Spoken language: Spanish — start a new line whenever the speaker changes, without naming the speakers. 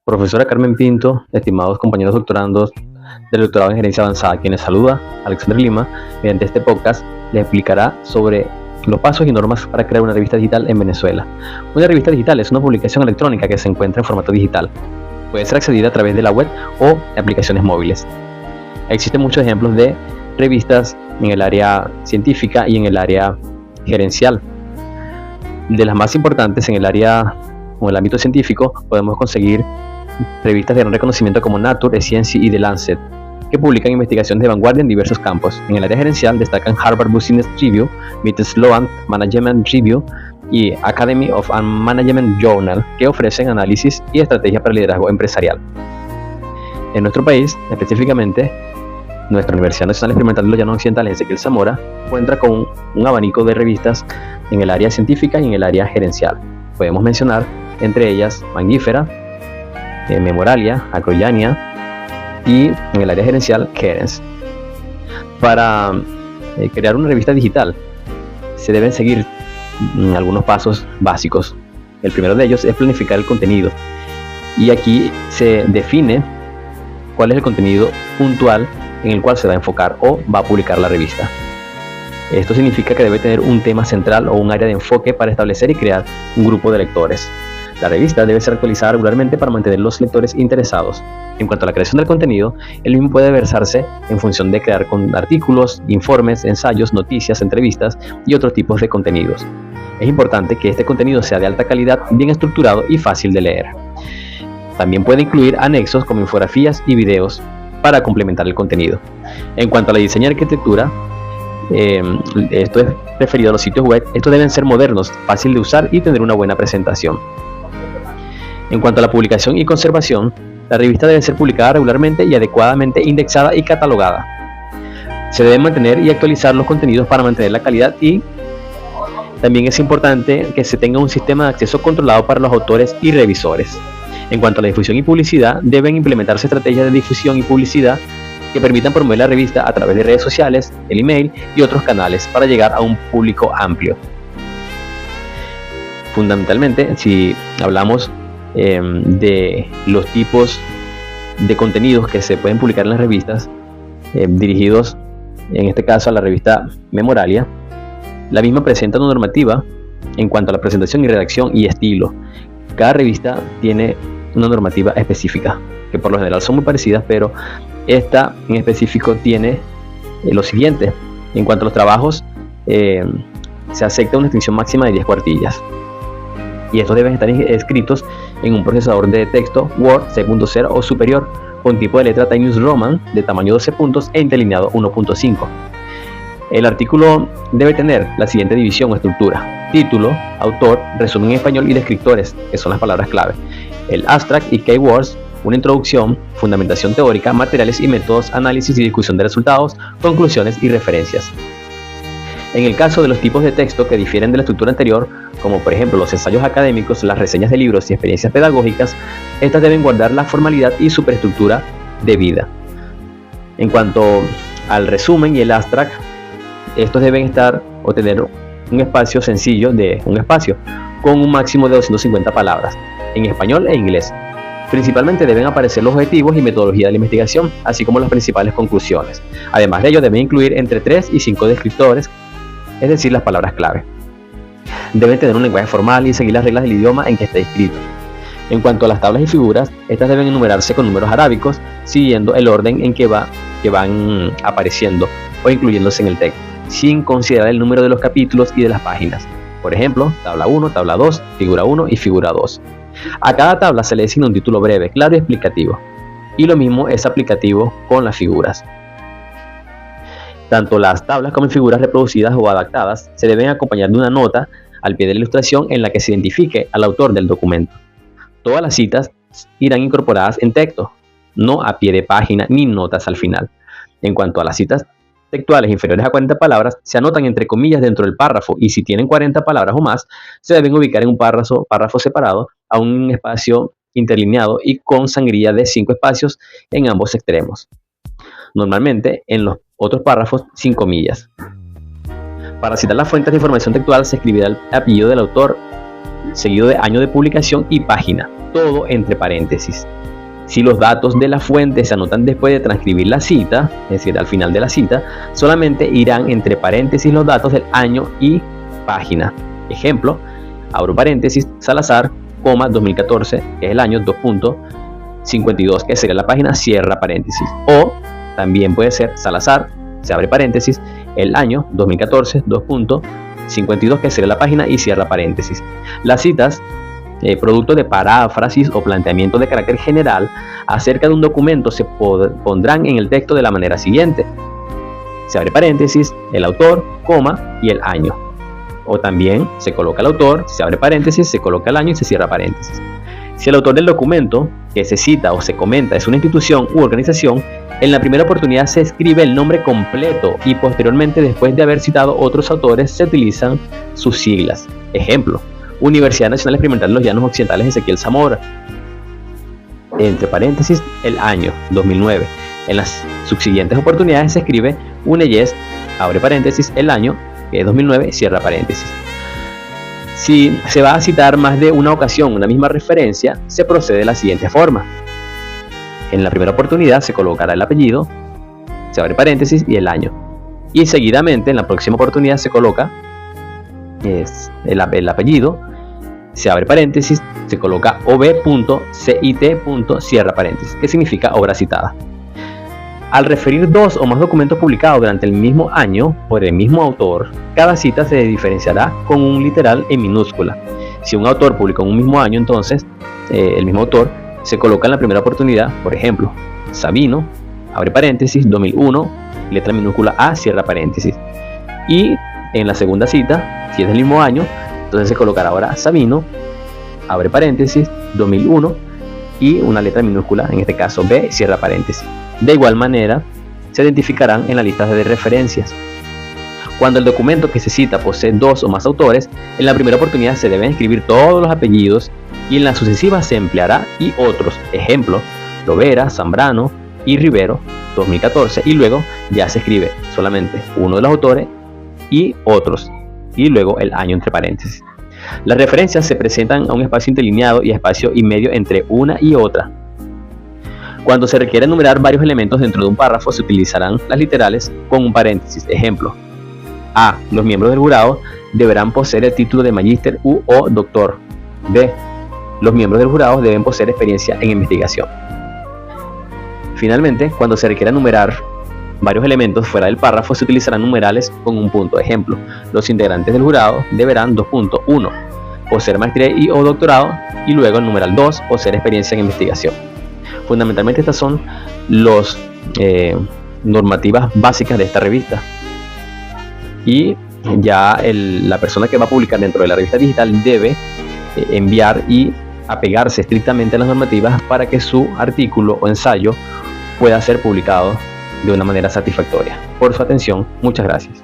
Profesora Carmen Pinto, estimados compañeros doctorandos del doctorado en gerencia avanzada, quienes saluda Alexander Lima, mediante este podcast les explicará sobre los pasos y normas para crear una revista digital en Venezuela. Una revista digital es una publicación electrónica que se encuentra en formato digital. Puede ser accedida a través de la web o de aplicaciones móviles. Existen muchos ejemplos de revistas en el área científica y en el área gerencial. De las más importantes en el área o en el ámbito científico podemos conseguir revistas de gran reconocimiento como Nature, Science y The Lancet, que publican investigaciones de vanguardia en diversos campos. En el área gerencial destacan Harvard Business Review, MIT Sloan Management Review y Academy of Management Journal, que ofrecen análisis y estrategias para el liderazgo empresarial. En nuestro país, específicamente, nuestra Universidad Nacional Experimental de los Llanos Occidentales, Ezequiel Zamora, cuenta con un abanico de revistas en el área científica y en el área gerencial. Podemos mencionar entre ellas Mangifera, Memoralia, Acroyania y en el área gerencial Kerens. Para crear una revista digital se deben seguir algunos pasos básicos. El primero de ellos es planificar el contenido, y aquí se define cuál es el contenido puntual en el cual se va a enfocar o va a publicar la revista. Esto significa que debe tener un tema central o un área de enfoque para establecer y crear un grupo de lectores. La revista debe ser actualizada regularmente para mantener los lectores interesados. En cuanto a la creación del contenido, el mismo puede versarse en función de crear artículos, informes, ensayos, noticias, entrevistas y otros tipos de contenidos. Es importante que este contenido sea de alta calidad, bien estructurado y fácil de leer. También puede incluir anexos como infografías y videos para complementar el contenido. En cuanto a la diseño y arquitectura, esto es referido a los sitios web. Estos deben ser modernos, fácil de usar y tener una buena presentación. En cuanto a la publicación y conservación, la revista debe ser publicada regularmente y adecuadamente indexada y catalogada. Se deben mantener y actualizar los contenidos para mantener la calidad, y también es importante que se tenga un sistema de acceso controlado para los autores y revisores. En cuanto a la difusión y publicidad, deben implementarse estrategias de difusión y publicidad que permitan promover la revista a través de redes sociales, el email y otros canales para llegar a un público amplio. Fundamentalmente, si hablamos de los tipos de contenidos que se pueden publicar en las revistas, dirigidos en este caso a la revista Memoralia, la misma presenta una normativa en cuanto a la presentación y redacción y estilo. Cada revista tiene una normativa específica, que por lo general son muy parecidas, pero esta en específico tiene lo siguiente. En cuanto a los trabajos, se acepta una extensión máxima de 10 cuartillas, y estos deben estar escritos en un procesador de texto Word 6.0 o superior, con tipo de letra Times New Roman de tamaño 12 puntos e interlineado 1.5. El artículo debe tener la siguiente división o estructura: título, autor, resumen en español y descriptores, que son las palabras clave. El abstract y keywords, una introducción, fundamentación teórica, materiales y métodos, análisis y discusión de resultados, conclusiones y referencias. En el caso de los tipos de texto que difieren de la estructura anterior, como por ejemplo los ensayos académicos, las reseñas de libros y experiencias pedagógicas, estas deben guardar la formalidad y superestructura debida. En cuanto al resumen y el abstract, estos deben estar o tener un espacio sencillo de un espacio con un máximo de 250 palabras en español e inglés. Principalmente deben aparecer los objetivos y metodología de la investigación, así como las principales conclusiones. Además de ello, deben incluir entre 3 y 5 descriptores, es decir, las palabras clave. Deben tener un lenguaje formal y seguir las reglas del idioma en que está escrito. En cuanto a las tablas y figuras, estas deben enumerarse con números arábicos, siguiendo el orden en que van apareciendo o incluyéndose en el texto, sin considerar el número de los capítulos y de las páginas. Por ejemplo, tabla 1, tabla 2, figura 1 y figura 2. A cada tabla se le asigna un título breve, claro y explicativo, y lo mismo es aplicativo con las figuras. Tanto las tablas como figuras reproducidas o adaptadas se deben acompañar de una nota al pie de la ilustración en la que se identifique al autor del documento. Todas las citas irán incorporadas en texto, no a pie de página ni notas al final. En cuanto a las citas textuales inferiores a 40 palabras, se anotan entre comillas dentro del párrafo, y si tienen 40 palabras o más, se deben ubicar en un párrafo separado a un espacio interlineado y con sangría de 5 espacios en ambos extremos. Normalmente en los otros párrafos sin comillas. Para citar las fuentes de información textual se escribirá el apellido del autor, seguido de año de publicación y página. todo entre paréntesis. Si los datos de la fuente se anotan después de transcribir la cita, es decir, al final de la cita, solamente irán entre paréntesis los datos del año y página. Ejemplo, abro paréntesis, Salazar, 2014, que es el año, 2.52, que sería la página, cierra paréntesis. O también puede ser Salazar, se abre paréntesis, el año, 2014, 2.52, que sería la página, y cierra paréntesis. Las citas, producto de paráfrasis o planteamiento de carácter general acerca de un documento, se pondrán en el texto de la manera siguiente: se abre paréntesis, el autor, coma, y el año. O también se coloca el autor, se abre paréntesis, se coloca el año y se cierra paréntesis. Si el autor del documento que se cita o se comenta es una institución u organización, en la primera oportunidad se escribe el nombre completo y posteriormente, después de haber citado otros autores, se utilizan sus siglas. Ejemplo, Universidad Nacional Experimental de los Llanos Occidentales Ezequiel Zamora, entre paréntesis, el año, 2009. En las subsiguientes oportunidades se escribe UNEYES, abre paréntesis, el año, que es 2009, cierra paréntesis. Si se va a citar más de una ocasión una misma referencia, se procede de la siguiente forma. En la primera oportunidad se colocará el apellido, se abre paréntesis, y el año. Y seguidamente, en la próxima oportunidad, se coloca el apellido, se abre paréntesis, se coloca ob.cit. Cierra paréntesis, que significa obra citada. Al referir dos o más documentos publicados durante el mismo año por el mismo autor, cada cita se diferenciará con un literal en minúscula. Si un autor publicó en un mismo año, entonces el mismo autor se coloca en la primera oportunidad, por ejemplo, Sabino, abre paréntesis, 2001, letra minúscula A, cierra paréntesis. Y en la segunda cita, si es del mismo año, entonces se colocará ahora Sabino, abre paréntesis, 2001, y una letra minúscula, en este caso B, cierra paréntesis. De igual manera, se identificarán en la lista de referencias. Cuando el documento que se cita posee dos o más autores, en la primera oportunidad se deben escribir todos los apellidos y en la sucesiva se empleará y otros. Ejemplo, Lovera, Zambrano y Rivero, 2014, y luego ya se escribe solamente uno de los autores y otros, y luego el año entre paréntesis. Las referencias se presentan a un espacio interlineado y espacio y medio entre una y otra. Cuando se requiere enumerar varios elementos dentro de un párrafo, se utilizarán las literales con un paréntesis. Ejemplo, A. Los miembros del jurado deberán poseer el título de magíster u o doctor. B. Los miembros del jurado deben poseer experiencia en investigación. Finalmente, cuando se requiera enumerar varios elementos fuera del párrafo, se utilizarán numerales con un punto. Ejemplo, los integrantes del jurado deberán 2.1 poseer maestría y o doctorado, y luego el numeral 2 poseer experiencia en investigación. Fundamentalmente estas son las normativas básicas de esta revista, y ya la persona que va a publicar dentro de la revista digital debe enviar y apegarse estrictamente a las normativas para que su artículo o ensayo pueda ser publicado de una manera satisfactoria. Por su atención, muchas gracias.